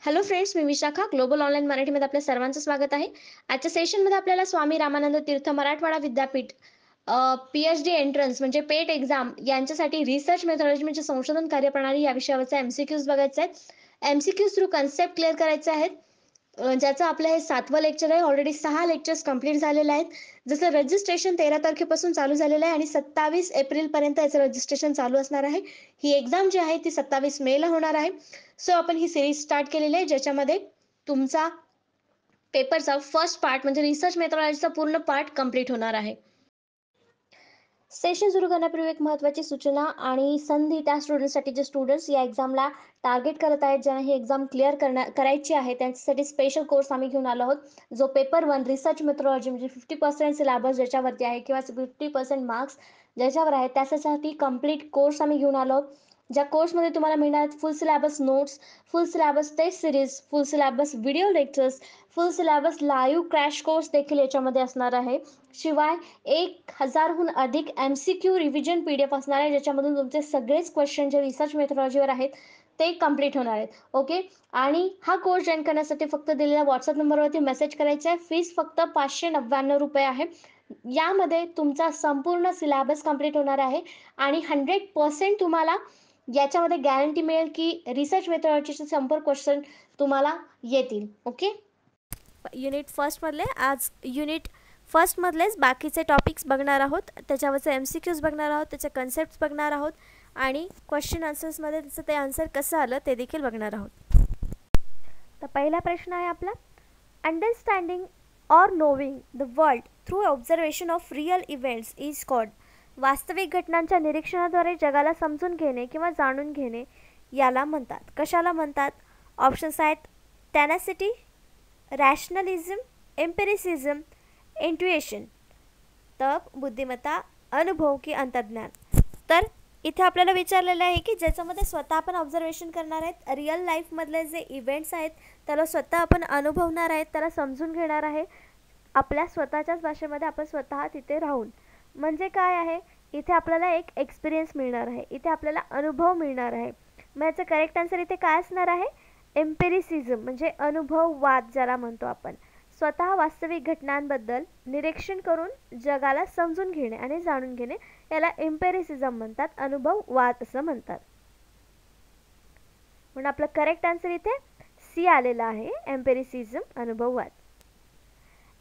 Hello friends, मी Vishakha. Global online मराठीमध्ये आपल्या सर्वांचं स्वागत आहे. आजच्या सेशनमध्ये आपल्याला स्वामी रामानंद तीर्थ मराठवाडा विद्यापीठ पी-एच-डी एंट्रन्स म्हणजे पेट एक्झाम यांच्यासाठी रिसर्च मेथॉडॉजी म्हणजे संशोधन कार्यप्रणाली या विषयावरचा एम-सी-क्यूज बघायचा आहे. एम-सी-क्यूज थ्रू कन्सेप्ट क्लिअर करायचे आहेत. ज्याचं आपलं हे 7वं लेक्चर आहे. ऑलरेडी 6 लेक्चर्स कंप्लीट झालेले आहेत. जसं रजिस्ट्रेशन 13 तारखेपासून चालू झालेलं आहे आणि 27 एप्रिलपर्यंत याचं रजिस्ट्रेशन चालू असणार आहे. ही एक्झाम जी आहे ती 27 मेला होणार आहे. सो आपण ही सीरीज स्टार्ट केलेली आहे, ज्याच्यामध्ये तुमचा पेपरचा फर्स्ट पार्ट म्हणजे रिसर्च मेथॉडॉलॉजीचा पूर्ण पार्ट कंप्लीट होणार आहे. सेशन सुरू करण्यापूर्वी एक महत्त्वाची सूचना आणि संधी त्या स्टुडंट्ससाठी जे स्टुडंट्स या एक्झामला टार्गेट करत आहेत, ज्यांना ही एक्झाम क्लिअर करायची आहे, त्यांच्यासाठी स्पेशल कोर्स आम्ही घेऊन आलो आहोत. जो पेपर 1 रिसर्च मेथॉडॉलॉजी म्हणजे 50% सिलेबस ज्याच्यावरती आहे किंवा 50% मार्क्स ज्याच्यावर आहे, त्याच्यासाठी कंप्लीट कोर्स आम्ही घेऊन आलो आहोत. ज्या कोर्समध्ये तुम्हाला मिळणार full syllabus notes, full syllabus test series, full syllabus video lectures, full syllabus live crash course देखील याच्यामध्ये असणार आहे. शिवाय 1000हून अधिक एम-सी-क्यू रिव्हिजन पी-डी-एफ असणार आहे, ज्याच्यामधून तुमचे सगळेच क्वेश्चन जे रिसर्च मेथॉडॉलॉजीवर आहेत ते कंप्लीट होणार आहेत. ओके. आणि हा कोर्स जॉईन करण्यासाठी फक्त दिलेल्या व्हॉट्सअप नंबरवरती मेसेज करायचा आहे. फीस फक्त ₹599 आहे. यामध्ये तुमचा संपूर्ण सिलेबस कंप्लीट होणार आहे आणि 100% तुम्हाला याच्यामध्ये गॅरंटी मिळेल की रिसर्च मेथॉडॉलॉजीचे संपूर्ण क्वेश्चन तुम्हाला येतील. ओके. युनिट फर्स्टमधले आज युनिट फर्स्टमधलेच बाकीचे टॉपिक्स बघणार आहोत. त्याच्यावरचे एम-सी-क्यूज बघणार आहोत, त्याचे कन्सेप्ट्स बघणार आहोत आणि क्वेश्चन आन्सर्समध्ये त्याचं ते आन्सर कसं आलं ते देखील बघणार आहोत. तर पहिला प्रश्न आहे आपला, understanding or नोविंग the world through observation of real events is called. वास्तविक घटनांच्या निरीक्षणाद्वारे जगाला समजून घेणे किंवा जाणून घेणे याला म्हणतात. कशाला म्हणतात? ऑप्शन्स आहेत टॅनॅसिटी, रॅशनलिझम, एम्पिरिसिझम, इंट्युएशन. तर बुद्धिमत्ता, अनुभव की अंतर्ज्ञान. तर इथे आपल्याला विचारलेलं आहे की ज्याच्यामध्ये स्वतः आपण ऑब्झर्वेशन करणार आहेत, रिअल लाईफमधले जे इव्हेंट्स आहेत त्याला स्वतः आपण अनुभवणार आहेत, त्याला समजून घेणार आहे आपल्या स्वतःच्याच भाषेमध्ये आपण स्वतः तिथे राहून. म्हणजे काय आहे, इथे आपल्याला एक एक्सपिरियन्स मिळणार आहे, इथे आपल्याला अनुभव मिळणार आहे. मग याचं करेक्ट आन्सर इथे काय असणार आहे? एम्पिरिसिझम म्हणजे अनुभववाद ज्याला म्हणतो आपण. स्वतः वास्तविक घटनांबद्दल निरीक्षण करून जगाला समजून घेणे आणि जाणून घेणे याला एम्पिरिसिझम म्हणतात, अनुभववाद असं म्हणतात. म्हणून आपलं करेक्ट आन्सर इथे सी आलेला आहे, एम्पिरिसिझम, अनुभववाद.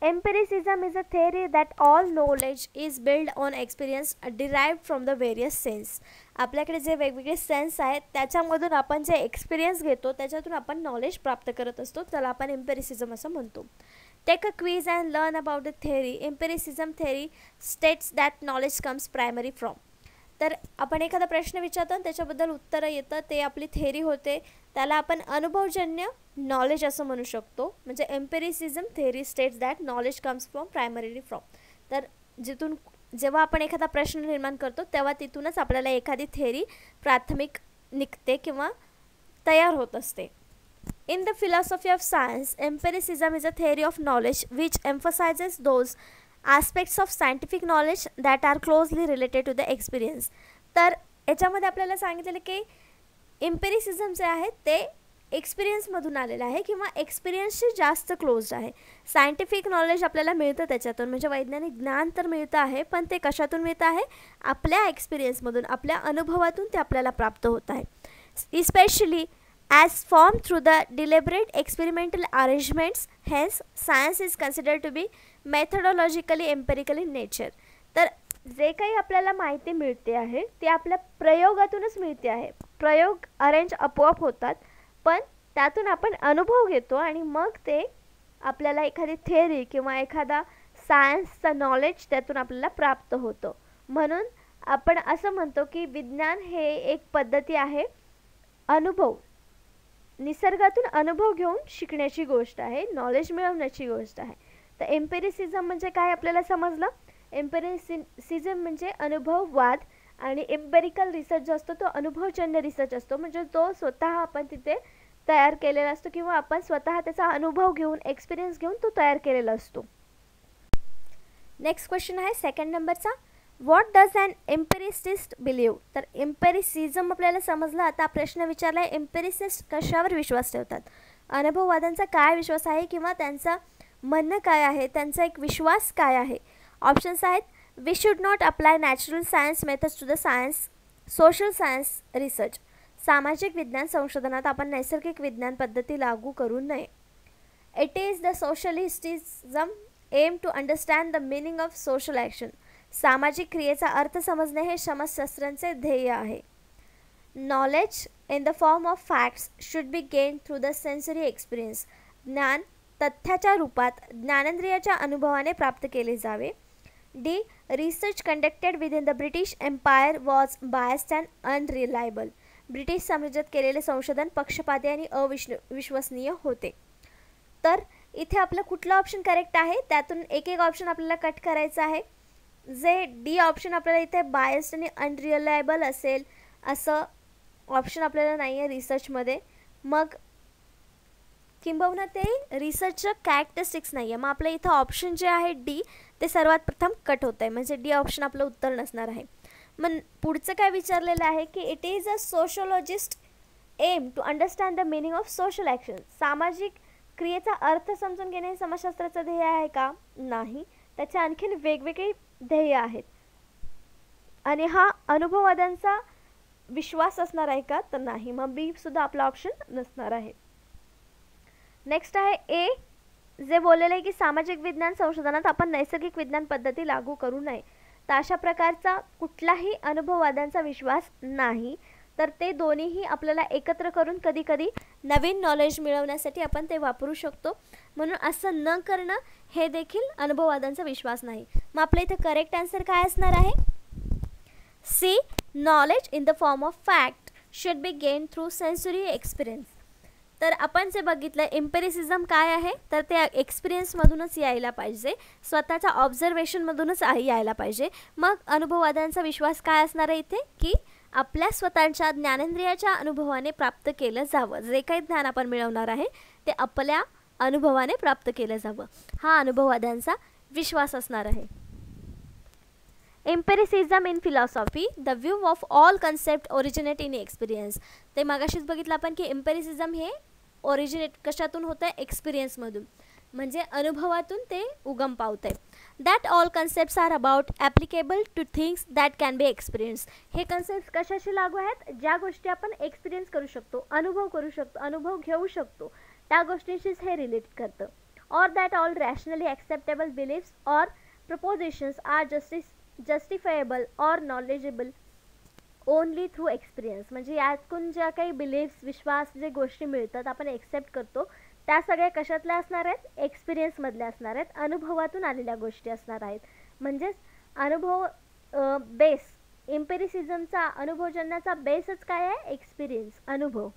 Empiricism is a theory that all knowledge is built on experience derived from the various sense. आपल्याकडे जे वेगवेगळे सेन्स आहेत त्याच्यामधून आपण जे एक्सपिरियन्स घेतो त्याच्यातून आपण नॉलेज प्राप्त करत असतो, त्याला आपण एम्पिरिसिझम असं म्हणतो. Take a quiz and learn about the theory. Empiricism theory states that knowledge comes primary from. तर आपण एखादा प्रश्न विचारतो आणि त्याच्याबद्दल उत्तरं येतं, ते आपली थेअरी होते, त्याला आपण अनुभवजन्य नॉलेज असं म्हणू शकतो. म्हणजे empiricism theory states that knowledge comes from primary from. तर जिथून जेव्हा आपण एखादा प्रश्न निर्माण करतो तेव्हा तिथूनच आपल्याला एखादी थेअरी प्राथमिक निघते किंवा तयार होत असते. In the philosophy of science, empiricism is a theory of knowledge which emphasizes those aspects of scientific knowledge that are closely related to the experience. तर याच्यामध्ये आपल्याला सांगितलेलं की एम्पिरिसिझम जे आहे ते एक्सपिरियन्समधून आलेलं आहे किंवा एक्सपिरियन्सशी जास्त क्लोज्ड आहे. सायंटिफिक नॉलेज आपल्याला मिळतं त्याच्यातून, म्हणजे वैज्ञानिक ज्ञान तर मिळतं आहे, पण ते कशातून मिळतं आहे? आपल्या एक्सपिरियन्समधून, आपल्या अनुभवातून ते आपल्याला प्राप्त होत आहे. Especially as formed through the deliberate experimental arrangements. Hence science is considered to be methodologically empirical in nature. तर जे काही आपल्याला माहिती मिळते आहे ते आपल्या प्रयोगातूनच मिळते आहे. प्रयोग अरेंज आपोआप होतात, पण त्यातून आपण अनुभव घेतो आणि मग ते आपल्याला एखादी थेअरी किंवा एखादा सायन्सचं नॉलेज त्यातून आपल्याला प्राप्त होतं. म्हणून आपण असं म्हणतो की विज्ञान हे एक पद्धती आहे, अनुभव, निसर्गातून अनुभव घेऊन शिकण्याची गोष्ट आहे, नॉलेज मिळवण्याची गोष्ट आहे. तर एम्पिरिसिझम म्हणजे काय आपल्याला समजलं? एम्पिरिसिझम म्हणजे अनुभववाद आणि एम्पेरिकल रिसर्च जो असतो तो अनुभवजन्य रिसर्च असतो, म्हणजे तो स्वतः आपण तिथे तयार केलेला असतो किंवा आपण स्वतः त्याचा अनुभव घेऊन, एक्सपिरियन्स घेऊन तो तयार केलेला असतो. नेक्स्ट क्वेश्चन आहे सेकंड नंबरचा, व्हॉट डज अन एम्पिरिसिस्ट बिलीव्ह. तर एम्पिरिसिझम आपल्याला समजलं. आता प्रश्न विचारला आहे एम्पिरिसिस्ट कशावर विश्वास ठेवतात. अनुभववाद्यांचा काय विश्वास आहे किंवा त्यांचा म्हणणं काय आहे, त्यांचा एक विश्वास काय आहे. ऑप्शन्स आहेत, we should not apply natural science methods to the science social science research. सामाजिक विज्ञान संशोधनात आपण नैसर्गिक विज्ञान पद्धती लागू करू नये. It is the socialistism aim to understand the meaning of social action. सामाजिक क्रियेचा अर्थ समजणे हे समाजशास्त्रांचे ध्येय आहे. Knowledge in the form of facts should be gain through the sensory experience. ज्ञान तथ्याच्या रूपात ज्ञानेंद्रियाच्या अनुभवाने प्राप्त केले जावे. D, research conducted within the British empire was biased and unreliable. British साम्राज्यात केलेले संशोधन पक्षपाती आणि अविश्वसनीय होते. तर इथे आपलं कुठलं ऑप्शन करेक्ट आहे, त्यातून एक एक ऑप्शन आपल्याला कट करायचं आहे. जे डी ऑप्शन आपल्याला इथे बायस्ड आणि अनरिलायबल असेल असं ऑप्शन आपल्याला नाही आहे रिसर्चमध्ये, मग किंबहुना ते रिसर्चचं कॅरेक्टरिस्टिक्स नाही आहे. मग आपलं इथं ऑप्शन जे आहे डी ते सर्वात प्रथम कट होत आहे, म्हणजे डी ऑप्शन आपलं उत्तर नसणार आहे. मग पुढचं काय विचारलेलं आहे की it is a sociologist aim to understand the meaning of social action. सामाजिक क्रियेचा अर्थ समजून घेणे हे समाजशास्त्राचं ध्येय आहे का? नाही, त्याचे आणखीन वेगवेगळे ध्येय आहेत. आणि हा अनुभववाद्यांचा विश्वास असणार आहे का? तर नाही, मग बी सुद्धा आपला ऑप्शन नसणार आहे. नेक्स्ट आहे ए, जे बोललेलं आहे की सामाजिक विज्ञान संशोधनात आपण नैसर्गिक विज्ञान पद्धती लागू करू नये. तर अशा प्रकारचा कुठलाही अनुभववाद्यांचा विश्वास नाही. तर ते दोन्हीही आपल्याला एकत्र करून कधी कधी नवीन नॉलेज मिळवण्यासाठी आपण ते वापरू शकतो. म्हणून असं न करणं हे देखील अनुभववादांचा विश्वास नाही. मग आपल्या इथे करेक्ट आन्सर काय असणार आहे? C, knowledge in the form of fact should be gain through sensory experience. तर आपण जे बघितलं एम्पिरिसिझम काय आहे, तर ते एक्सपिरियन्समधूनच यायला पाहिजे, स्वतःच्या ऑब्झर्वेशनमधूनच यायला पाहिजे. मग अनुभववादांचा विश्वास काय असणार आहे इथे की आपल्या स्वतःच्या ज्ञानेंद्रियाच्या अनुभवाने प्राप्त केलं जावं. जे काही ज्ञान आपण मिळवणार आहे ते आपल्या अनुभवाने प्राप्त केलं जावं, हा अनुभववादांचा विश्वास असणार आहे. Empiricism in philosophy, the view of all concept originate in experience. ते मागाशीच बघितलं आपण की एम्पिरिसिझम हे ओरिजिनेट कशातून होतं आहे? एक्सपिरियन्समधून, म्हणजे अनुभवातून ते उगम पावत आहे. That all concepts are about applicable to things that can be experience. हे कन्सेप्ट कशाशी लागू आहेत? ज्या गोष्टी आपण एक्सपिरियन्स करू शकतो, अनुभव करू शकतो, अनुभव घेऊ शकतो, त्या गोष्टींशीच हे रिलेट करतं. Or that all rationally acceptable beliefs or propositions are justifiable or knowledgeable only through experience. म्हणजे यातून ज्या काही बिलीफ्स, विश्वास, जे गोष्टी मिळतात आपण एक्सेप्ट करतो, त्या सगळ्या कशातल्या असणार आहेत? एक्सपिरियन्समधल्या असणार आहेत, अनुभवातून आलेल्या गोष्टी असणार आहेत. म्हणजेच अनुभव बेस, एम्पिरिसिझमचा अनुभवजन्याचा बेसच काय आहे? एक्सपिरियन्स, अनुभव.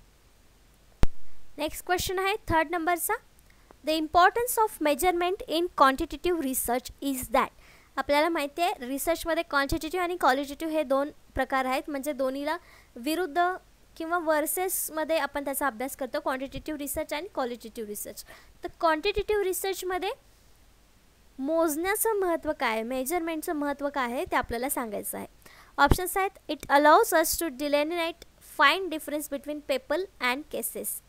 नेक्स्ट क्वेश्चन आहे थर्ड नंबरचा. The importance of measurement in quantitative research is that. आपल्याला माहिती आहे रिसर्चमध्ये क्वांटिटेटिव्ह आणि क्वालिटेटिव्ह हे दोन प्रकार आहेत, म्हणजे दोन्हीला विरुद्ध किंवा वर्सेसमध्ये आपण त्याचा अभ्यास करतो, क्वांटिटेटिव्ह रिसर्च आणि क्वालिटेटिव्ह रिसर्च. तर क्वांटिटेटिव्ह रिसर्चमध्ये मोजण्याचं महत्त्व काय आहे, मेजरमेंटचं महत्त्व काय आहे ते आपल्याला सांगायचं आहे. ऑप्शन्स आहेत, it allows us to delineate fine difference between people and cases.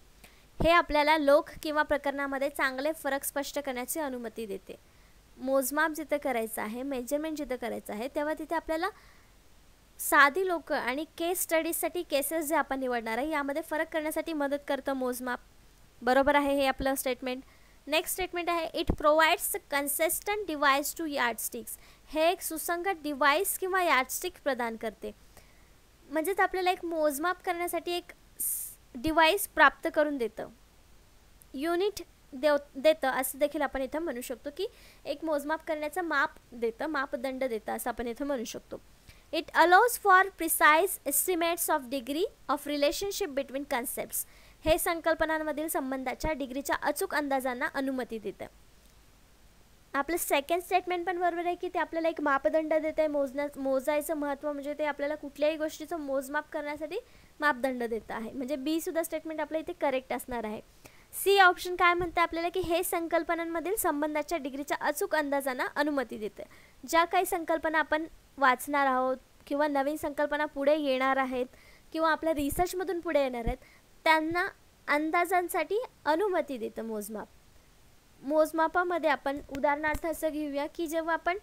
हे आपल्याला लोक किंवा प्रकरणामध्ये चांगले फरक स्पष्ट करण्याची अनुमती देते. मोजमाप जिथं करायचं आहे, मेजरमेंट जिथं करायचं आहे, तेव्हा तिथे आपल्याला साधी लोक आणि केस स्टडीजसाठी केसेस जे आपण निवडणार आहे यामध्ये फरक करण्यासाठी मदत करतं मोजमाप. बरोबर आहे हे आपलं स्टेटमेंट. नेक्स्ट स्टेटमेंट आहे, it provides consistent device to yardsticks. हे एक सुसंगत डिव्हाइस किंवा यार्डस्टिक प्रदान करते. म्हणजेच आपल्याला एक मोजमाप करण्यासाठी एक डिव्हाइस प्राप्त करून देतं, युनिट देतं असं देखील आपण इथं म्हणू शकतो की एक मोजमाप करण्याचं माप देतं, मापदंड देतं असं आपण इथं म्हणू शकतो. It allows for precise estimates of degree of relationship between concepts. हे संकल्पनांमधील संबंधाच्या डिग्रीच्या अचूक अंदाजांना अनुमती देतं. आपलं सेकंड स्टेटमेंट पण बरोबर आहे की ते आपल्याला एक मापदंड देतं आहे. मोजायचं महत्त्व म्हणजे ते आपल्याला कुठल्याही गोष्टीचं मोजमाप करण्यासाठी मापदंड देतं आहे. म्हणजे बी सुद्धा स्टेटमेंट आपल्या इथे करेक्ट असणार आहे. सी ऑप्शन काय म्हणतं आपल्याला की हे संकल्पनांमधील संबंधाच्या डिग्रीच्या अचूक अंदाजांना अनुमती देते. ज्या काही संकल्पना आपण वाचणार आहोत किंवा नवीन संकल्पना पुढे येणार आहेत किंवा आपल्या रिसर्चमधून पुढे येणार आहेत त्यांना अंदाजांसाठी अनुमती देतं मोजमाप. मोजमापामध्ये आपण उदाहरणार्थ असं घेऊया की जेव्हा आपण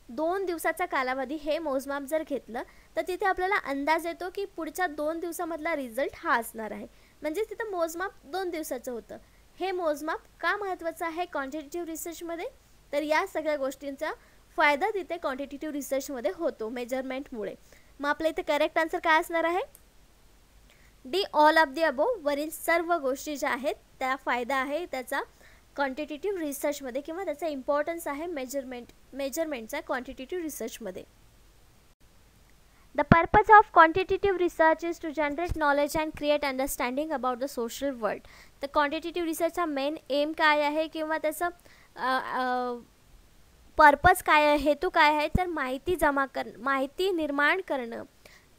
2 दिवसाचा कालावधी हे मोजमाप जर घेतलं तर तिथे आपल्याला अंदाज येतो की पुढच्या 2 दिवसामधला रिझल्ट हा असणार आहे. म्हणजे तिथं मोजमाप 2 दिवसाचं होतं. हे मोजमाप का महत्त्वाचं आहे क्वांटिटेटिव्ह रिसर्चमध्ये? तर या सगळ्या गोष्टींचा फायदा तिथे क्वांटिटेटिव्ह रिसर्चमध्ये होतो मेजरमेंटमुळे. मग आपल्या इथे करेक्ट आन्सर काय असणार आहे? D, all of the above. वरील सर्व गोष्टी ज्या आहेत त्या फायदा आहे त्याचा क्वांटिटेटिव्ह रिसर्चमध्ये किंवा त्याचा इम्पॉर्टन्स आहे मेजरमेंटचा क्वांटिटेटिव्ह रिसर्चमध्ये. The purpose of quantitative research is to generate knowledge and create understanding about the social world. तर क्वांटिटेटिव्ह रिसर्चचा मेन एम काय आहे किंवा त्याचं पर्पज काय आहे, हेतू काय आहे? तर माहिती निर्माण करणं,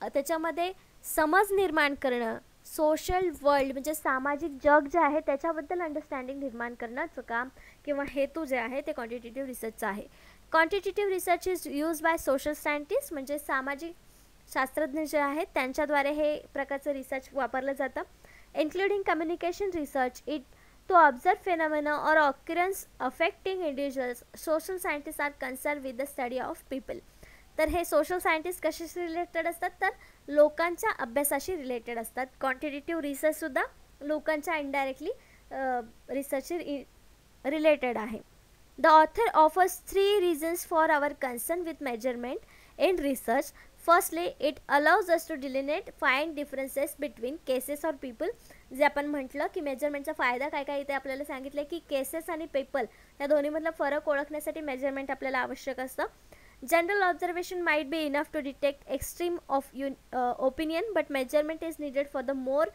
त्याच्यामध्ये समज निर्माण करणं, सोशल वर्ल्ड म्हणजे सामाजिक जग जे आहे त्याच्याबद्दल अंडरस्टँडिंग निर्माण करण्याचं काम किंवा हेतू जे आहे ते क्वांटिटेटिव्ह रिसर्चचा आहे. Quantitative research is use by social scientist म्हणजे सामाजिक शास्त्रज्ञ जे आहेत त्यांच्याद्वारे हे प्रकारचं रिसर्च वापरलं जातं. Including communication research, it to observe phenomena or occurrence affecting individuals. Social scientist are concern with the study of people. तर हे सोशल सायंटिस्ट कशाशी रिलेटेड असतात? तर लोकांच्या अभ्यासाशी रिलेटेड असतात. क्वांटिटेटिव्ह रिसर्चसुद्धा लोकांच्या इनडायरेक्टली रिसर्चशी रिलेटेड आहे. The author offers 3 reasons for our concern with measurement in research. Firstly, it allows us to delineate, find differences between cases or people. जे आपण म्हटलं की मेजरमेंटचा फायदा काय काय इथे आपल्याला सांगितलं की केसेस आणि पीपल या दोन्हीमधला फरक ओळखण्यासाठी मेजरमेंट आपल्याला आवश्यक असतं. General observation might be enough to detect extreme of opinion but measurement is needed for the more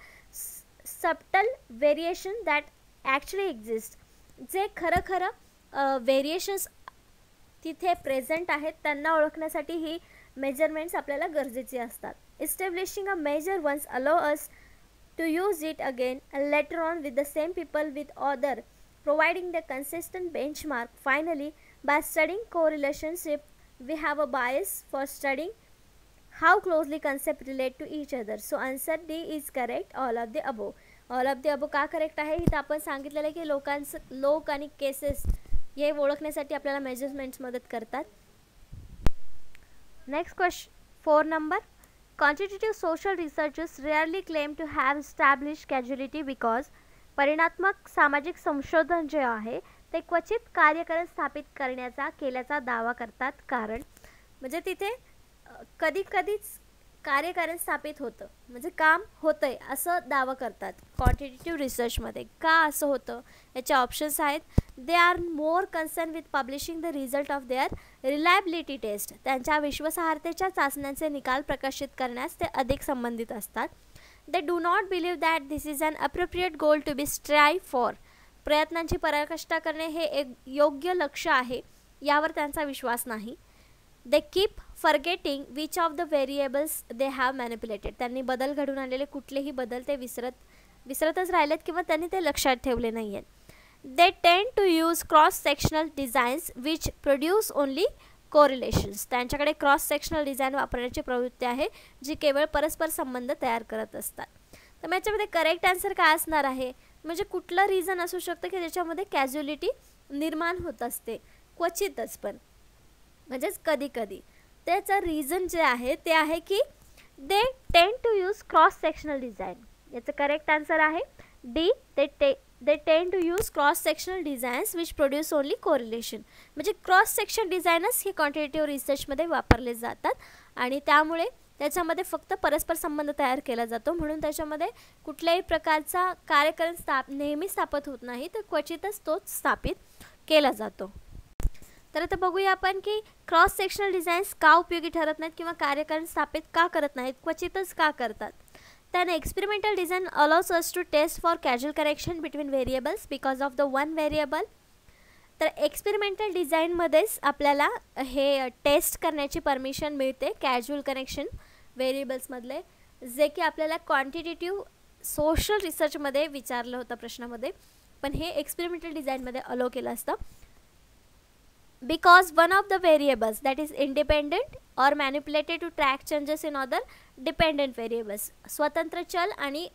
subtle variation that actually exist. जे खरं व्हेरिएशन्स तिथे प्रेझेंट आहेत त्यांना ओळखण्यासाठी ही मेजरमेंट्स आपल्याला गरजेची असतात. Establishing a measure once allow us to use it again later on with the same people with other providing the consistent benchmark. Finally by studying correlationship we have a bias for studying how closely concepts relate to each other. So answer D is correct, all of the above. All of the above का correct आहे? इथं आपण सांगितलेलं आहे की लोक आणि cases हे ओळखण्यासाठी आपल्याला मेजरमेंट्स मदत करतात. Next question 4 number. Quantitative social researchers rarely claim to have establish causality because. परिणात्मक सामाजिक संशोधन जे आहे ते क्वचित कार्यकरण स्थापित केल्याचा दावा करतात. कारण म्हणजे तिथे कधीच कार्यकरण स्थापित होतं म्हणजे काम होतंय असं दावा करतात क्वांटिटेटिव्ह रिसर्चमध्ये. का असं होतं? याचे ऑप्शन्स आहेत. They are more concern with publishing the result of their reliability test. त्यांच्या विश्वासार्हतेच्या चाचण्यांचे निकाल प्रकाशित करण्यास ते अधिक संबंधित असतात. They do not believe that this is an appropriate goal to be strive for. प्रयत्नांची पराकाष्ठा करणे हे एक योग्य लक्ष्य आहे यावर त्यांचा विश्वास नाही. They keep forgetting which of the variables they have manipulated. त्यांनी बदल घडून आणलेले कुठलेही बदल ते विसरतच राहिलेत किंवा त्यांनी ते लक्षात ठेवले नाही आहेत. They tend to use cross sectional designs which produce only correlations. त्यांच्याकडे क्रॉस सेक्शनल डिझाईन वापरण्याची प्रवृत्ती आहे जी केवळ परस्पर संबंध तयार करत असतात. तर मग याच्यामध्ये करेक्ट आन्सर काय असणार आहे? म्हणजे कुठलं रिझन असू शकतं की ज्याच्यामध्ये कॅज्युअलिटी निर्माण होत असते क्वचितच, पण म्हणजेच कधी. त्याचं रिझन जे आहे ते आहे की they tend to use cross sectional design. याचं करेक्ट आन्सर आहे D. They tend to use cross sectional designs which produce only correlation. म्हणजे क्रॉस सेक्शन डिझाईनच हे क्वांटिटेटिव्ह रिसर्चमध्ये वापरले जातात आणि त्यामुळे त्याच्यामध्ये फक्त परस्पर संबंध तयार केला जातो. म्हणून त्याच्यामध्ये कुठल्याही प्रकारचा कार्यकरण नेहमी स्थापित होत नाही तर क्वचितच तोच स्थापित केला जातो. तर आता बघूया आपण की क्रॉस सेक्शनल डिझाईन्स का उपयोगी ठरत नाहीत किंवा कार्यकरण स्थापित का करत नाहीत, क्वचितच का करतात. त्याने experimental design allows us to test for casual correction between variables because of the one variable. तर एक्सपेरिमेंटल डिझाईनमध्येच आपल्याला हे टेस्ट करण्याची परमिशन मिळते कॅज्युअल कनेक्शन व्हेरिएबल्समधले, जे की आपल्याला क्वांटिटेटिव्ह सोशल रिसर्चमध्ये विचारलं होतं प्रश्नामध्ये, पण हे एक्सपेरिमेंटल डिझाईनमध्ये अलो केलं असतं. Because one of the variables that is independent or manipulated to track changes in other dependent variables. स्वतंत्र चल आणि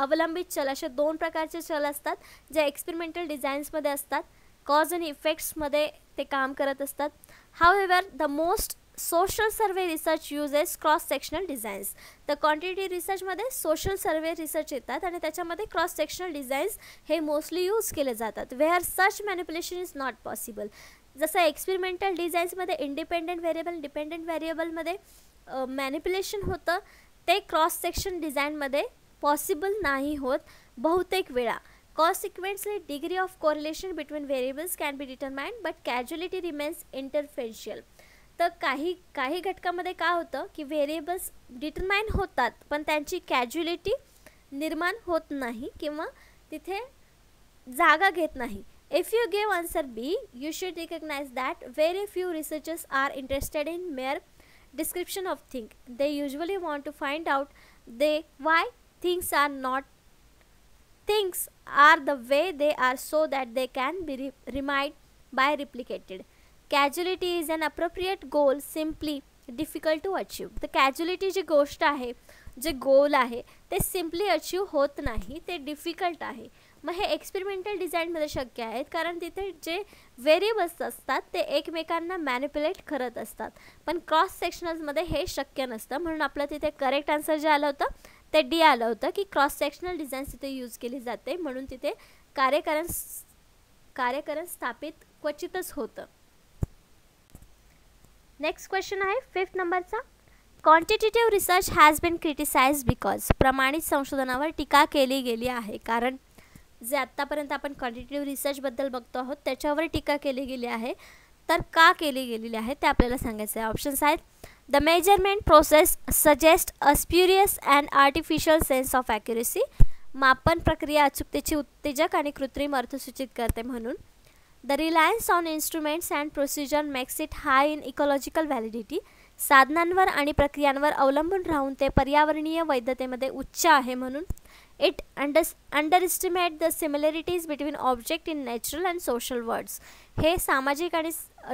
अवलंबित चल असे 2 प्रकारचे चल असतात जे एक्सपेरिमेंटल डिझाईन्समध्ये असतात. कॉज आणि इफेक्ट्समध्ये ते काम करत असतात. However the most social survey research uses cross sectional designs. तर क्वांटिटेटिव्ह रिसर्चमध्ये सोशल सर्वे रिसर्च येतात आणि त्याच्यामध्ये क्रॉस सेक्शनल डिझाईन्स हे मोस्टली यूज केले जातात. Where such manipulation is not possible. जसं एक्सपेरिमेंटल डिझाईन्समध्ये इंडिपेंडंट व्हेरिएबल डिपेंडंट व्हेरिएबलमध्ये मॅनिप्युलेशन होतं, ते क्रॉस सेक्शन डिझाईनमध्ये पॉसिबल नाही होत बहुतेक वेळा. Consequently, degree of correlation between variables can be determined, but causality remains interferential. तर काही घटकामध्ये काय होतं की व्हेरिएबल्स डिटरमाइन होतात पण त्यांची कॅज्युअलिटी निर्माण होत नाही किंवा तिथे जागा घेत नाही. If you give answer B, you should recognize that very few researchers are interested in mere description of things. They usually want to find out why things are the way they are so that they can be remade by replicated. Causality is an appropriate goal, simply difficult to achieve. तर casualty जी गोष्ट आहे, जे गोल आहे ते simply achieve होत नाही, ते difficult आहे. मग हे एक्सपेरिमेंटल डिझाईनमध्ये शक्य आहेत कारण तिथे जे व्हेरिएबल्स असतात ते एकमेकांना मॅनिप्युलेट करत असतात. पण क्रॉस सेक्शनल्समध्ये हे शक्य नसतं. म्हणून आपलं तिथे करेक्ट आन्सर जे आलं होतं ते डी आलं होतं की क्रॉस सेक्शनल डिझाईन्स तिथे यूज केली जाते, म्हणून तिथे कार्यकरण स्थापित क्वचितच होतं. नेक्स्ट क्वेश्चन आहे 5th नंबरचा. Quantitative research has been criticised because. प्रमाणित संशोधनावर टीका केली गेली आहे कारण जे आत्तापर्यंत आपण क्वांटिटेटिव्ह रिसर्चबद्दल बघतो आहोत त्याच्यावर टीका केली गेली आहे. तर का केली गेलेली आहे ते आपल्याला सांगायचं आहे. ऑप्शन्स आहेत. The measurement process suggest a spurious and artificial sense of accuracy. मापन प्रक्रिया अचूकतेची उत्तेजक आणि कृत्रिम अर्थ सूचित करते म्हणून. The Reliance on instruments and procedure makes it high in ecological validity. साधनांवर आणि प्रक्रियांवर अवलंबून राहून ते पर्यावरणीय वैधतेमध्ये उच्च आहे म्हणून. It underestimate the similarities between object in natural and social words. हे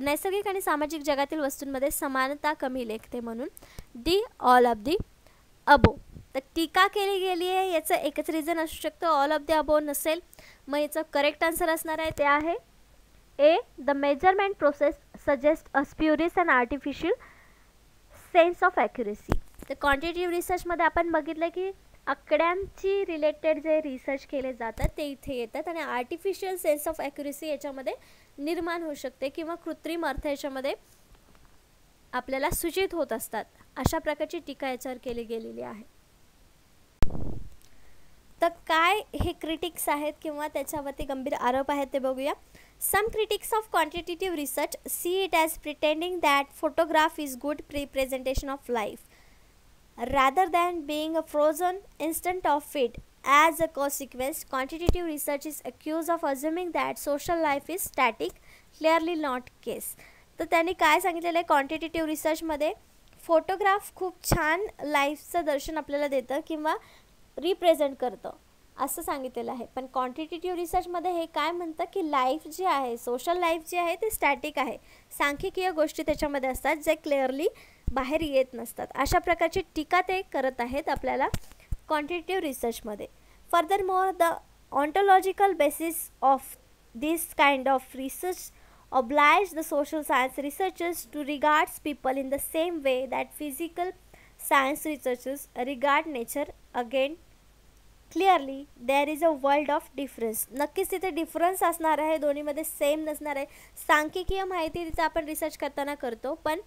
नैसर्गिक आणि सामाजिक जगातील वस्तूंमध्ये समानता कमी लेखते म्हणून. डी ऑल ऑफ दी अबो. तर टीका केली गेली आहे याचं एकच रिझन असू शकतं, ऑल ऑफ दी अबो नसेल. मग याचं करेक्ट आन्सर असणार आहे ते आहे A. The measurement process suggest a spurious and artificial sense of accuracy. तर क्वांटिटेटिव्ह रिसर्चमध्ये आपण बघितलं की आकड्यांची रिलेटेड जे रिसर्च केले जातात ते इथे येतात आणि आर्टिफिशियल सेन्स ऑफ ॲक्युरेसी याच्यामध्ये निर्माण होऊ शकते किंवा कृत्रिम अर्थ याच्यामध्ये आपल्याला सूचित होत असतात. अशा प्रकारची टीका याच्यावर केली गेलेली आहे. तर काय हे क्रिटिक्स आहेत किंवा त्याच्यावरती गंभीर आरोप आहेत ते बघूया. Some critics of quantitative research see it as pretending that photograph is good representation of life rather than being a frozen instant of it. As a consequence, quantitative research is accused of assuming that social life is static, clearly not case. तर त्यांनी काय सांगितलेलं आहे, quantitative रिसर्चमध्ये photograph खूप छान लाईफचं दर्शन आपल्याला देतं किंवा रिप्रेझेंट करतं असं सांगितलेलं आहे. पण क्वांटिटेटिव्ह रिसर्चमध्ये हे काय म्हणतं की लाईफ जी आहे, सोशल लाईफ जी आहे ती स्टॅटिक आहे. सांख्यिकीय गोष्टी त्याच्यामध्ये असतात जे क्लिअरली बाहेर येत नसतात. अशा प्रकारची टीका ते करत आहेत आपल्याला क्वांटिटेटिव्ह रिसर्चमध्ये. Further more the ontological basis of this kind of research oblige the social science researchers to regard people in the same way that physical science researchers regard nature. Again, clearly there is a world of difference. नक्कीच तिथे difference असणार आहे, दोन्हीमध्ये same नसणार आहे. सांख्यिकीय माहिती तिथे आपण रिसर्च करताना करतो, पण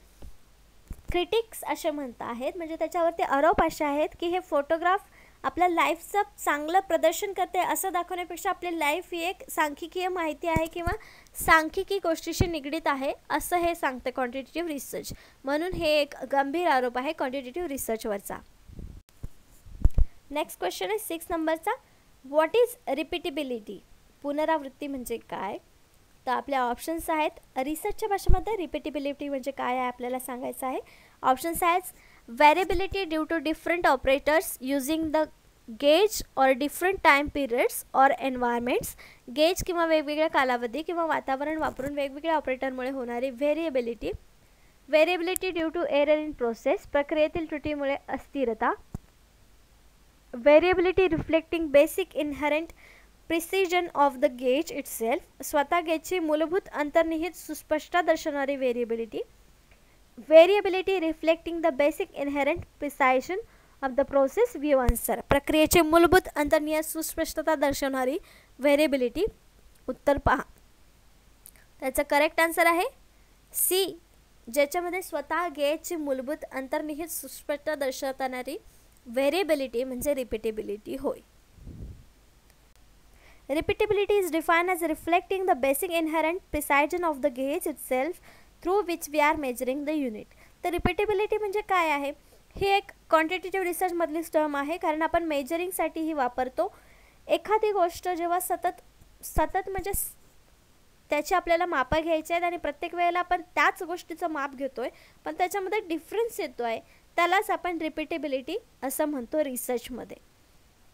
क्रिटिक्स असे म्हणत आहेत म्हणजे त्याच्यावरती आरोप असे आहेत की हे फोटोग्राफ आपल्या लाईफचं चांगलं प्रदर्शन करते असं दाखवण्यापेक्षा आपली लाईफ ही एक सांख्यिकीय माहिती आहे किंवा सांख्यिकी गोष्टीशी निगडीत आहे असं हे सांगतं क्वांटिटेटिव्ह रिसर्च. म्हणून हे एक गंभीर आरोप आहे क्वांटिटेटिव्ह रिसर्चवरचा. नेक्स्ट क्वेश्चन आहे 6 नंबरचा. What is repeatability. पुनरावृत्ती म्हणजे काय. तर आपल्या ऑप्शन्स आहेत. रिसर्चच्या भाषेमध्ये रिपीटेबिलिटी म्हणजे काय आहे आपल्याला सांगायचं आहे. ऑप्शन्स आहेत variability due to different operators using the gauge or different time periods or environments. Gauge किंवा वेगवेगळ्या कालावधी किंवा वातावरण वापरून वेगवेगळ्या ऑपरेटरमुळे होणारी variability. Variability due to error in process. प्रक्रियेतील त्रुटीमुळे अस्थिरता. Variability reflecting basic inherent precision of the gauge itself, स्वतः गेजची मूलभूत अंतर्निहित सुस्पष्टता दर्शवणारी variability. Variability reflecting the basic inherent precision of the process view answer, प्रक्रियेची मूलभूत अंतर्निहित सुस्पष्टता दर्शवणारी व्हेरिएबिलिटी. उत्तर पहा. त्याचा करेक्ट आन्सर आहे सी, ज्याच्यामध्ये स्वतः गेजची मूलभूत अंतर्निहित सुस्पष्टता दर्शवणारी व्हेरिएबिलिटी म्हणजे रिपीटेबिलिटी होय. Repeatability is defined as reflecting the basic inherent precision of the gauge itself through which we are measuring the unit. तर रिपीटेबिलिटी म्हणजे काय आहे? ही एक क्वांटिटेटिव्ह रिसर्चमधली टर्म आहे, कारण आपण मेजरिंगसाठी ही वापरतो. एखादी गोष्ट जेव्हा सतत म्हणजे त्याची आपल्याला मापं घ्यायची आहेत आणि प्रत्येक वेळेला आपण त्याच गोष्टीचं माप घेतोय पण त्याच्यामध्ये डिफरन्स येतो आहे, त्यालाच आपण रिपीटेबिलिटी असं म्हणतो रिसर्चमध्ये.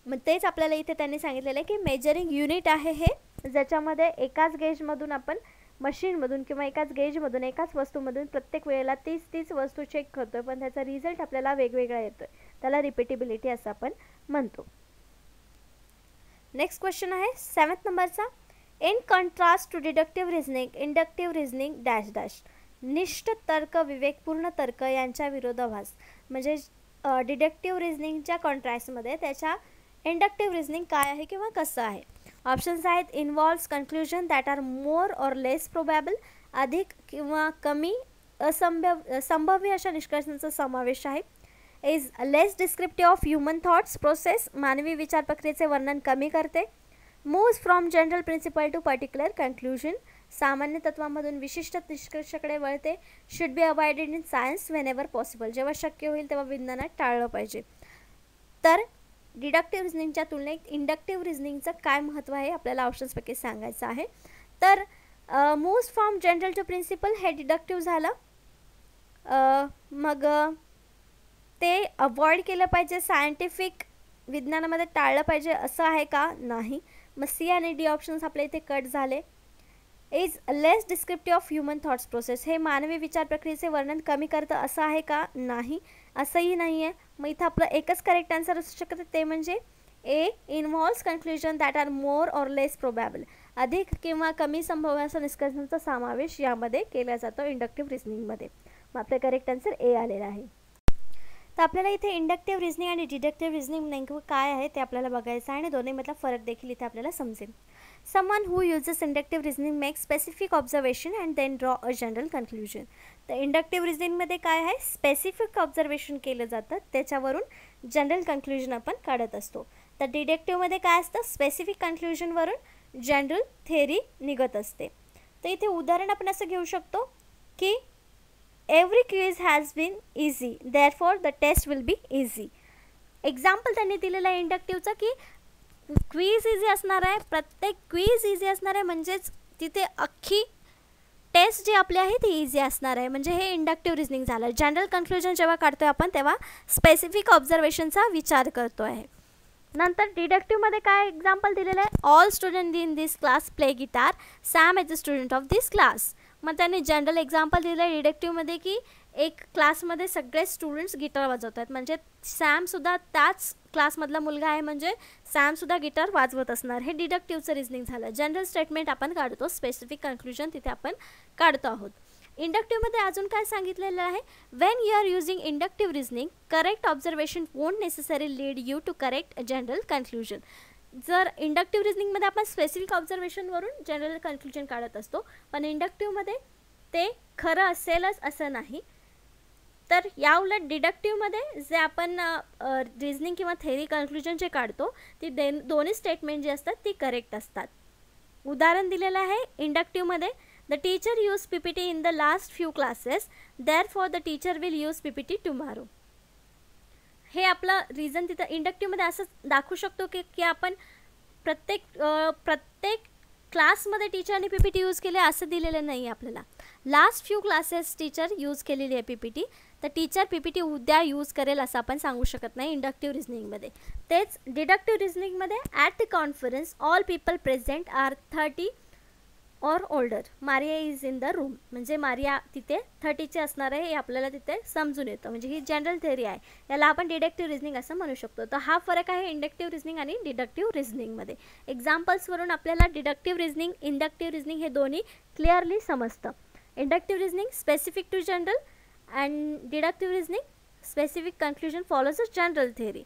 मग तेच आपल्याला इथे त्यांनी सांगितलेलं आहे की मेजरिंग युनिट आहे हे, ज्याच्यामध्ये एकाच गेजमधून आपण मशीनमधून किंवा एकाच गेजमधून एकाच वस्तूमधून प्रत्येक वेळेला तीच वस्तू चेक करतोय पण त्याचा रिझल्ट आपल्याला वेगवेगळा येतोय, त्याला रिपीटेबिलिटी असं आपण म्हणतो. नेक्स्ट क्वेश्चन आहे 7th नंबरचा. In contrast to deductive reasoning, inductive reasoning dash dash. निष्ठ तर्क विवेकपूर्ण तर्क यांच्या विरोधाभास, म्हणजे डिडक्टिव्ह रिझनिंगच्या कॉन्ट्रास्टमध्ये त्याच्या इंडक्टिव्ह रिझनिंग काय आहे किंवा कसं आहे. ऑप्शन्स आहेत involves conclusion that are more or less probable, अधिक किंवा कमी संभाव्य अशा निष्कर्षांचा समावेश आहे. Is less descriptive of human thoughts process, मानवी विचार प्रक्रियेचे वर्णन कमी करते. Moves from general principle to particular conclusion, सामान्य तत्वामधून विशिष्ट निष्कर्षाकडे वळते. Should be avoided in science whenever possible, जेव्हा शक्य होईल तेव्हा विज्ञानात टाळलं पाहिजे. तर डिडक्टिव्ह रिझनिंगच्या तुलनेत इंडक्टिव्ह रिझनिंगचं काय महत्त्व आहे आपल्याला ऑप्शन्सपैकी सांगायचं आहे. तर moves from general to principle हे डिडक्टिव्ह झालं. मग ते अवॉइड केलं पाहिजे, सायंटिफिक विज्ञानामध्ये टाळलं पाहिजे असं आहे का? नाही. मग सी आणि डी ऑप्शन्स आपल्या इथे कट झाले. Is less descriptive of human thoughts process, हे मानवी विचार प्रक्रियेचे वर्णन कमी करतं असं आहे का? नाही, असंही नाही आहे. मग इथं आपलं एकच करेक्ट आन्सर असू शकतं, ते म्हणजे A, involves conclusion that are more or less probable, अधिक किंवा कमी संभाव्य निष्कर्षांचा समावेश यामध्ये केला जातो इंडक्टिव्ह रिझनिंगमध्ये. मग आपलं करेक्ट आन्सर ए आलेला आहे. तर आपल्याला इथे इंडक्टिव्ह रिझनिंग आणि डिडक्टिव्ह रिझनिंग नेमकं काय आहे ते आपल्याला बघायचं आहे आणि दोन्हीमधला फरक देखील इथे आपल्याला समजेल. Someone who uses inductive reasoning makes specific observation and then draw a general conclusion. तर इंडक्टिव्ह रिझनिंगमध्ये काय आहे? स्पेसिफिक ऑब्झर्वेशन केलं जातं, त्याच्यावरून जनरल कन्क्लुजन आपण काढत असतो. तर डिडक्टिव्हमध्ये काय असतं? स्पेसिफिक कन्क्लुजनवरून जनरल थेअरी निघत असते. तर इथे उदाहरण आपण असं घेऊ शकतो की every quiz has been easy therefore the test will be easy. Example त्यांनी दिलेलं आहे इंडक्टिव्हचं की क्वीज इझी असणार आहे, प्रत्येक क्वीज इझी असणार आहे, म्हणजेच तिथे अख्खी टेस्ट जी आपली आहे ती इझी असणार आहे. म्हणजे हे इंडक्टिव्ह रिझनिंग झालं. जनरल कन्क्लुजन जेव्हा काढतोय आपण तेव्हा स्पेसिफिक ऑब्झर्वेशनचा विचार करतो आहे. नंतर डिडक्टिव्हमध्ये काय एक्झाम्पल दिलेलं आहे? All student in this class play guitar, Sam is the student of this class. मग त्यांनी जनरल एक्झाम्पल दिलं आहे डिडक्टिव्हमध्ये की एक क्लासमध्ये सगळे स्टुडंट्स गिटार वाजवत आहेत, म्हणजे सॅमसुद्धा त्याच क्लासमधला मुलगा आहे, म्हणजे सॅमसुद्धा गिटार वाजवत असणार. हे डिडक्टिव्हचं रिझनिंग झालं. जनरल स्टेटमेंट आपण काढतो, स्पेसिफिक कन्क्लुजन तिथे आपण काढतो आहोत. इंडक्टिव्हमध्ये अजून काय सांगितलेलं आहे? When you are using inductive reasoning correct observation won't necessary lead you to correct general conclusion. जर इंडक्टिव्ह रिझनिंगमध्ये आपण स्पेसिफिक ऑब्झर्वेशनवरून जनरल कन्क्लुजन काढत असतो, पण इंडक्टिव्हमध्ये ते खरं असेलच असं नाही. तर याउलट डिडक्टिव्हमध्ये जे आपण रिझनिंग किंवा थेअरी कन्क्लुजन जे काढतो ती दोन्ही स्टेटमेंट जी असतात ती करेक्ट असतात. उदाहरण दिलेलं आहे इंडक्टिव्हमध्ये the teacher use PPT in the last few classes therefore the teacher will use PPT tomorrow. हे आपलं रिझन तिथं इंडक्टिव्हमध्ये असं दाखवू शकतो की आपण प्रत्येक क्लासमध्ये टीचरने PPT यूज केले असं दिलेलं नाही आपल्याला. Last few classes teacher use केलेली आहे PPT, तर टीचर PPT उद्या यूज करेल असं आपण सांगू शकत नाही इंडक्टिव्ह रिझनिंगमध्ये. तेच डिडक्टिव्ह रिझनिंगमध्ये at the conference all people present are 30 or older. Maria is in the room, म्हणजे मारिया तिथे 30ची असणार आहे हे आपल्याला तिथे समजून येतं. म्हणजे ही जनरल थेअरी आहे. याला आपण डिडक्टिव्ह रिझनिंग असं म्हणू शकतो. तर हा फरक आहे इंडक्टिव्ह रिझनिंग आणि डिडक्टिव्ह रिझनिंगमध्ये. एक्झाम्पल्सवरून आपल्याला डिडक्टिव्ह रिझनिंग, इंडक्टिव्ह रिझनिंग हे दोन्ही क्लिअरली समजतं. Inductive reasoning specific to general and deductive reasoning specific conclusion follows a general theory.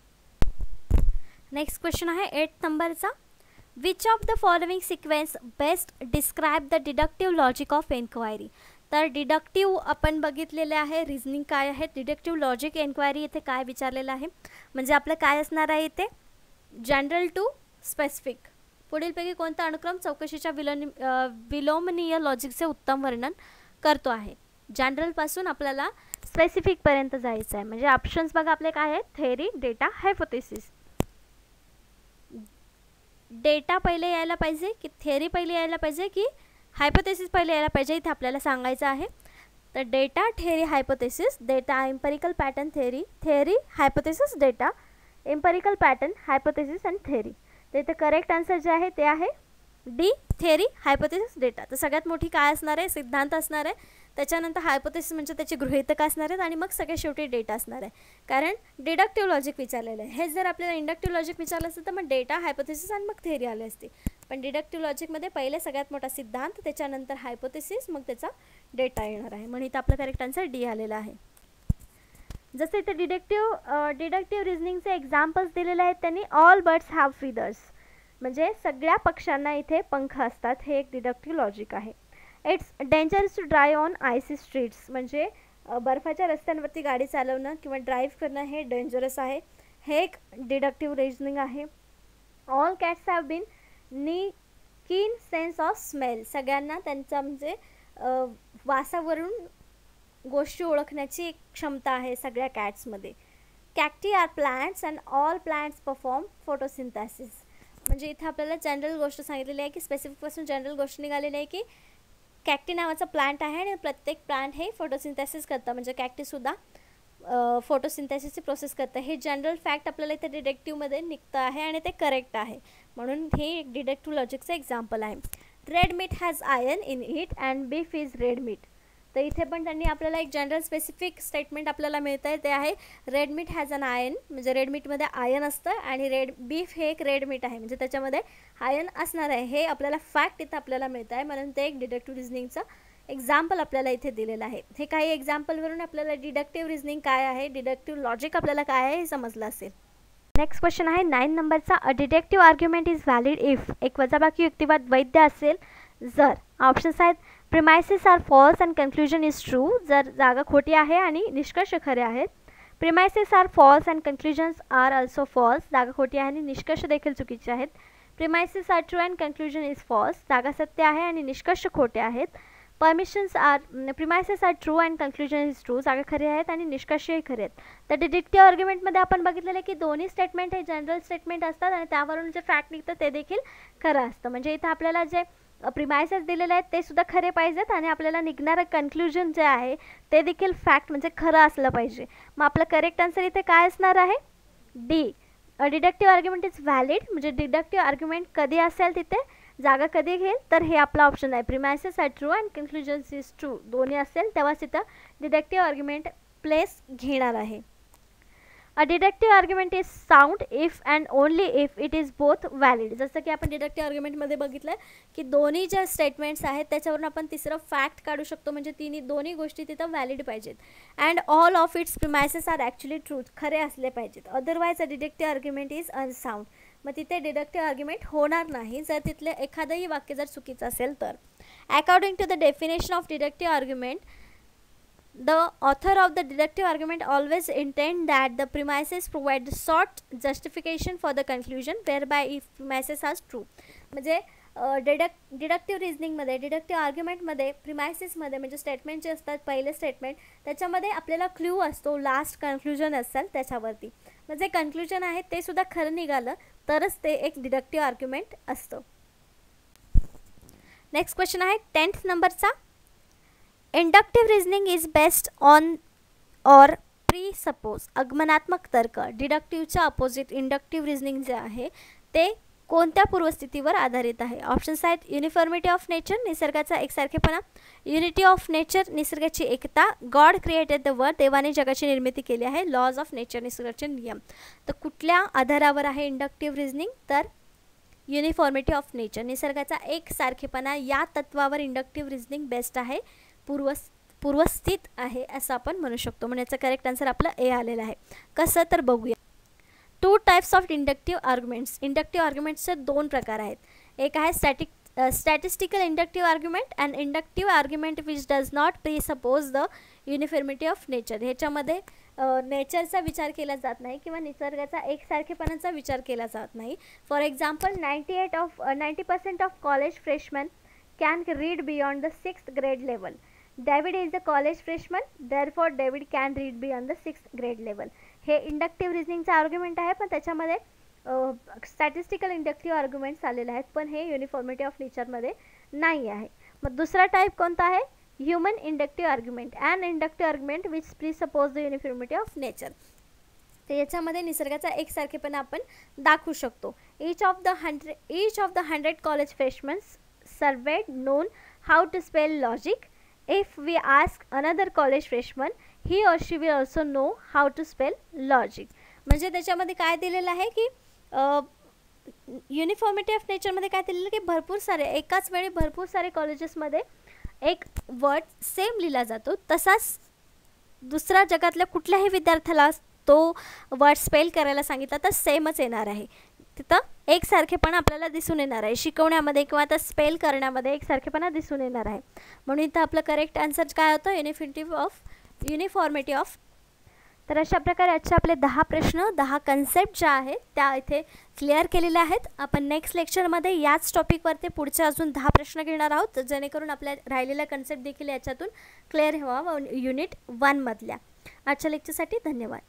Next question आहे 8 नंबरचा. Which of the following sequence best describe the deductive logic of enquiry. तर deductive आपण बघितलेले आहे, reasoning काय आहे, deductive logic enquiry इथे काय विचारलेलं आहे. म्हणजे आपलं काय असणार आहे इथे, जनरल टू स्पेसिफिक. पुढीलपैकी कोणता अनुक्रम चौकशीच्या विलोमनीय लॉजिकचे उत्तम वर्णन करतो आहे. जनरलपासून आपल्याला स्पेसिफिकपर्यंत जायचं आहे. म्हणजे ऑप्शन्स बघा आपले काय आहेत, थेअरी, डेटा, हायपोथेसिस. डेटा पहिले यायला पाहिजे की थेअरी पहिले यायला पाहिजे की हायपोथेसिस पहिले यायला पाहिजे, इथे आपल्याला सांगायचं आहे. तर data, theory, hypothesis. Data, empirical pattern, theory. Theory, hypothesis, data. Empirical pattern, hypothesis आणि थेअरी. तर इथे करेक्ट आन्सर जे आहे ते आहे डी, थेअरी, हायपोथेसिस, डेटा. तर सगळ्यात मोठी काय असणार आहे, सिद्धांत असणार आहे. त्याच्यानंतर हायपोथेसिस म्हणजे त्याची गृहीतक असणार आहेत आणि मग सगळ्यात शेवटी डेटा असणार आहे. कारण डिडक्टिव्ह लॉजिक विचारलेलं आहे. हे जर आपल्याला इंडक्टिव्ह लॉजिक विचारलं असतं तर मग डेटा, हायपोथेसिस आणि मग थेअरी आले असते. पण डिडक्टिव्ह लॉजिकमध्ये पहिले सगळ्यात मोठा सिद्धांत, त्याच्यानंतर हायपोथेसिस, मग त्याचा डेटा येणार आहे. म्हणून इथं आपलं करेक्ट आन्सर डी आलेला आहे. जसं इथे डिडक्टिव्ह रिझनिंगचे एक्झाम्पल्स दिलेले आहेत त्यांनी. ऑल बर्ड्स हॅव फीदर्स, म्हणजे सगळ्या पक्ष्यांना इथे पंख असतात. हे एक डिडक्टिव्ह लॉजिक आहे. It's dangerous to drive on icy streets, म्हणजे बर्फाच्या रस्त्यांवरती गाडी चालवणं किंवा ड्राईव्ह करणं हे डेंजरस आहे. हे एक डिडक्टिव्ह रिझनिंग आहे. ऑल कॅट्स हॅव बीन कीन सेन्स ऑफ स्मेल, सगळ्यांना त्यांचा म्हणजे वासावरून गोष्टी ओळखण्याची एक क्षमता आहे सगळ्या कॅट्समध्ये. Cacti are plants and all plants perform photosynthesis, म्हणजे इथे आपल्याला जनरल गोष्ट सांगितलेली आहे की स्पेसिफिकपासून जनरल गोष्ट निघालेली आहे की कॅक्टी नावाचा प्लांट आहे आणि प्रत्येक प्लांट हे फोटोसिंथेसिस करतं. म्हणजे कॅक्टीसुद्धा फोटोसिंथेसिसची प्रोसेस करतं. हे जनरल फॅक्ट आपल्याला इथे डिडक्टिव्हमध्ये निघतं आहे आणि ते करेक्ट आहे. म्हणून हे एक डिडक्टिव्ह लॉजिकचं एक्झाम्पल आहे. Red meat has iron in it and beef is red meat. तर इथे पण त्यांनी आपल्याला एक जनरल स्पेसिफिक स्टेटमेंट आपल्याला मिळतं आहे, ते आहे red meat has an iron, म्हणजे रेड मीटमध्ये आयर्न असतं आणि रेड बीफ हे एक रेड मीट आहे म्हणजे त्याच्यामध्ये आयर्न असणार आहे. हे आपल्याला फॅक्ट इथं आपल्याला मिळतं आहे. म्हणून ते एक डिडक्टिव्ह रिझनिंगचं एक्झाम्पल आपल्याला इथे दिलेलं आहे. हे काही एक्झाम्पलवरून आपल्याला डिडक्टिव्ह रिझनिंग काय आहे, डिडक्टिव्ह लॉजिक आपल्याला काय आहे हे समजलं असेल. नेक्स्ट क्वेश्चन आहे 9 नंबरचा. A deductive argument is valid if. एक वजाबाकी युक्तिवाद वैध असेल जर. ऑप्शन्स आहेत premises are false and conclusion is true, जर जागा खोटी आहे आणि निष्कर्ष खरे आहेत. Premises are false and conclusions are also false, जागा खोटी आहे आणि निष्कर्ष देखील चुकीचे आहेत. Premises are true and conclusion is false, जागा सत्य आहे आणि निष्कर्ष खोटे आहेत. Premises are true and conclusion is true, जागा खरे आहेत आणि निष्कर्षही खरे आहेत. तर डिडक्टिव्ह आर्ग्युमेंटमध्ये आपण बघितलेलं की दोन्ही स्टेटमेंट हे जनरल स्टेटमेंट असतात आणि त्यावरून जे फॅक्ट निघतं ते देखील खरं असतं. म्हणजे इथं आपल्याला जे प्रिमायसेस दिलेले आहेत ते सुद्धा खरे पाहिजेत आणि आपल्याला निघणारं कन्क्लुजन जे आहे ते देखील फॅक्ट म्हणजे खरं असलं पाहिजे. मग आपलं करेक्ट आन्सर इथे काय असणार आहे, D. Deductive argument is valid, म्हणजे डिडक्टिव्ह आर्ग्युमेंट कधी असेल तिथे जागा कधी घेईल तर हे आपला ऑप्शन आहे. Premises are true and conclusions is true दोन्ही असेल तेव्हाच तिथं डिडक्टिव्ह आर्ग्युमेंट प्लेस घेणार आहे. A deductive argument is sound if and only if it is both valid. जसं की आपण डिडक्टिव्ह आर्ग्युमेंटमध्ये बघितलं की दोन्ही ज्या स्टेटमेंट्स आहेत त्याच्यावरून आपण तिसरं फॅक्ट काढू शकतो, म्हणजे दोन्ही गोष्टी तिथं व्हॅलिड पाहिजेत. And all of its premises are actually truth, खरे असले पाहिजेत. Otherwise a deductive argument is unsound, मग तिथे डिडक्टिव्ह आर्ग्युमेंट होणार नाही जर तिथले एखादंही वाक्य जर चुकीचं असेल तर. According to the definition of deductive argument, the author of the deductive argument always intend that the premises provide the sought justification for the conclusion whereby if premises are true. म्हणजे डिडक्टिव्ह रिझनिंगमध्ये, डिडक्टिव्ह आर्ग्युमेंटमध्ये, प्रिमायसेसमध्ये म्हणजे statement जे असतात पहिले statement त्याच्यामध्ये आपल्याला clue असतो, last conclusion असेल त्याच्यावरती. म्हणजे कन्क्लुजन आहे ते सुद्धा खरं निघालं तरच ते एक डिडक्टिव्ह आर्ग्युमेंट असतं. नेक्स्ट क्वेश्चन आहे 10th नंबरचा. Inductive reasoning is based on or presuppose. आगमनात्मक तर्क, डिडक्टिव्हच्या अपोजिट इंडक्टिव्ह रिझनिंग जे आहे ते कोणत्या पूर्वस्थितीवर आधारित आहे? ऑप्शन्स आहेत युनिफॉर्मिटी ऑफ नेचर, निसर्गाचा एकसारखेपणा, युनिटी ऑफ नेचर, निसर्गाची एकता, गॉड क्रिएटेड द वर्ल्ड, देवाने जगाची निर्मिती केली आहे, लॉज ऑफ नेचर, निसर्गाचे नियम. तर कुठल्या आधारावर आहे इंडक्टिव्ह रिझनिंग? तर युनिफॉर्मिटी ऑफ नेचर, निसर्गाचा एकसारखेपणा या तत्वावर इंडक्टिव्ह रिझनिंग बेस्ट आहे, पूर्वस्थित आहे असं आपण म्हणू शकतो. म्हणजे याचं करेक्ट आन्सर आपलं ए आलेलं आहे. कसं तर बघूया. 2 types of inductive arguments. Inductive आर्ग्युमेंट्सचे 2 प्रकार आहेत. एक आहे statistical inductive argument and inductive argument which does not presuppose the uniformity of nature. ह्याच्यामध्ये नेचरचा विचार केला जात नाही किंवा निसर्गाचा एकसारखेपणाचा विचार केला जात नाही. For example 90% of college freshman can read beyond the 6th grade level. David is a college freshman, therefore David can read beyond the 6th grade level. हे इंडक्टिव्ह रिझनिंगचा आर्ग्युमेंट आहे, पण त्याच्यामध्ये स्टॅटिस्टिकल इंडक्टिव्ह आर्ग्युमेंट्स आलेले आहेत, पण हे uniformity of नेचरमध्ये नाही आहे. मग दुसरा टाईप कोणता आहे? Human inductive argument and inductive argument which presuppose the uniformity of nature. तर याच्यामध्ये निसर्गाचा एकसारखेपणा आपण दाखवू शकतो. each of the 100 college freshmen surveyed known how to spell logic. If we ask another college freshman, he or she will also know how to spell logic. म्हणजे त्याच्यामध्ये काय दिलेलं आहे की युनिफॉर्मिटी ऑफ नेचरमध्ये काय दिलेलं की भरपूर सारे एकाच वेळी भरपूर सारे कॉलेजेसमध्ये एक वर्ड सेम लिहिला जातो, तसाच दुसऱ्या जगातल्या कुठल्याही विद्यार्थ्याला तो वर्ड स्पेल करायला सांगितला तर सेमच येणार आहे. तिथं एकसारखेपणा आपल्याला दिसून येणार आहे, शिकवण्यामध्ये किंवा आता स्पेल करण्यामध्ये एकसारखेपणा दिसून येणार आहे. म्हणून इथं आपलं करेक्ट आन्सर काय होतं? Uniformity of. तर अशा प्रकारे आजचे आपले 10 प्रश्न 10 कन्सेप्ट ज्या आहेत त्या इथे क्लिअर केलेल्या आहेत. आपण नेक्स्ट लेक्चरमध्ये याच टॉपिकवरती पुढचे अजून 10 प्रश्न घेणार आहोत, जेणेकरून आपल्या राहिलेल्या कन्सेप्ट देखील याच्यातून क्लिअर व्हावा युनिट 1 मधल्या. आजच्या लेक्चरसाठी धन्यवाद.